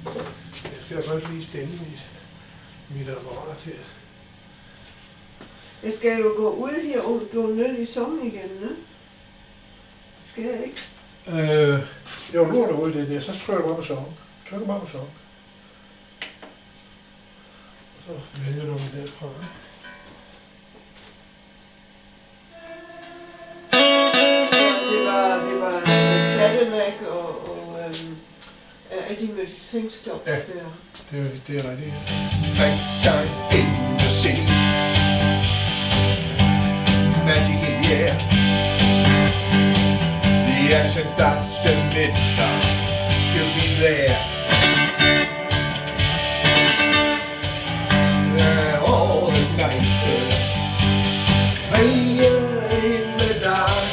Jeg skal først lige stille mit apparat her. Jeg skal jo gå ud her og gå ned i summen igen, ne? Skal jeg ikke? Jo, nu er du ude i det der, så trykker du bare på song. Trykker bare på song. Så vælger du den derfra. Ja, det var Cadillac og Eddie med Singstops Ja. der. Det er rigtigt. Sunshine in the city, magic in the air. The action starts at midnight, she'll be there. All the night, prayer in the dark.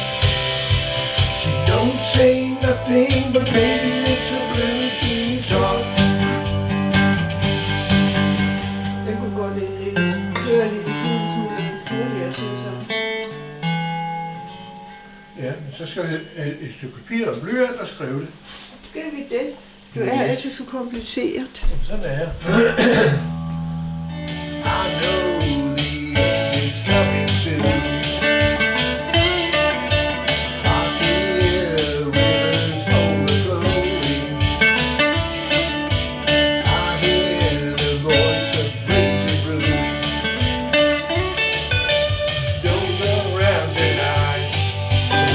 She don't say nothing, but maybe it's a blue song. Den kunne gå lidt køre lidt i sin smule hurtigere, synes jeg. Ja, men så skal vi have et stykke papir og blyant og skrive det. Skal vi det? Du er altid så kompliceret. Sådan er jeg. I know the end is coming soon. I hear rivers overflowing. I hear the voice of Bridget Bruce. Don't look around tonight,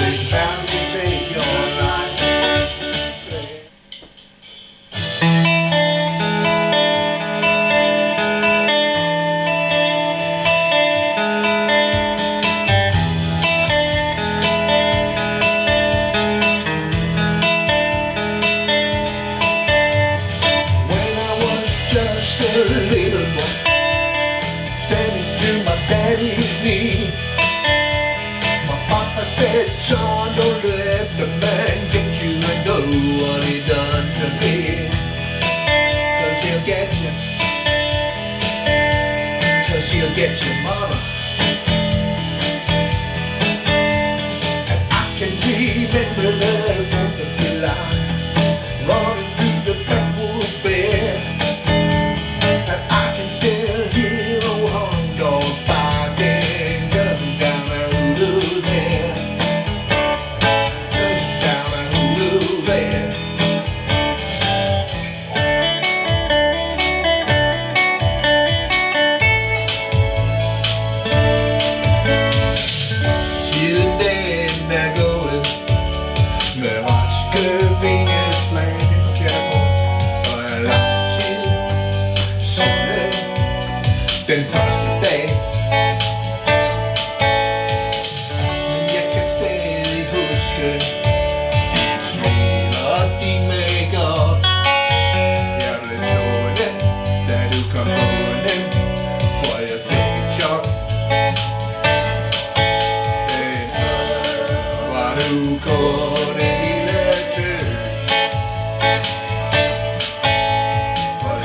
it's bound to take your life. When I was just a little boy, standing to my daddy's knee, my papa said, son, don't let the man get you and know what he done to me. 'Cause he'll get you. 'Cause he'll get your mama. And I can remember the 4th of July, running through the Blackwood bed. And I can still hear old horn dogs fighting, guns down the Hulu there. Guns down the Hulu there. See the dead now going, med raske vingeslag på Kjærgaard, og jeg lagt til solen den første dag. Men jeg kan stadig huske smil og din make-up. Jeg blev stående, da du kom gående, for jeg fik et chok. Var du kun en lille tøs? For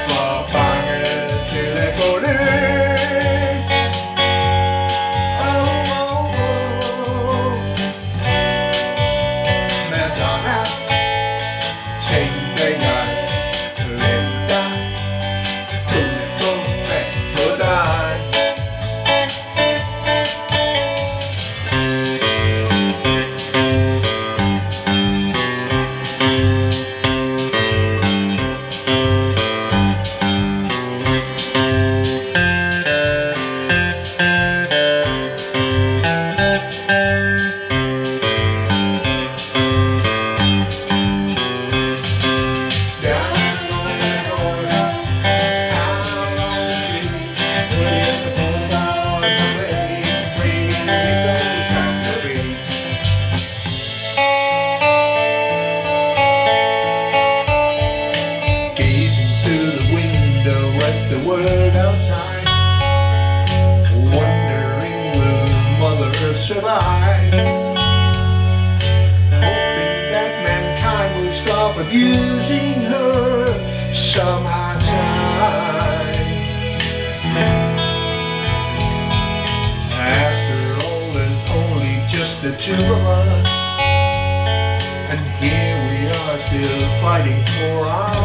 for bange til at gå løs. Madonna, tænkte jeg, hvem der kunne få fat på dig. Gazing through the window at the world outside, wondering will mother survive, hoping that mankind will stop abusing her some hard time. After all, there's only just the two of us, and here we are still still fighting for our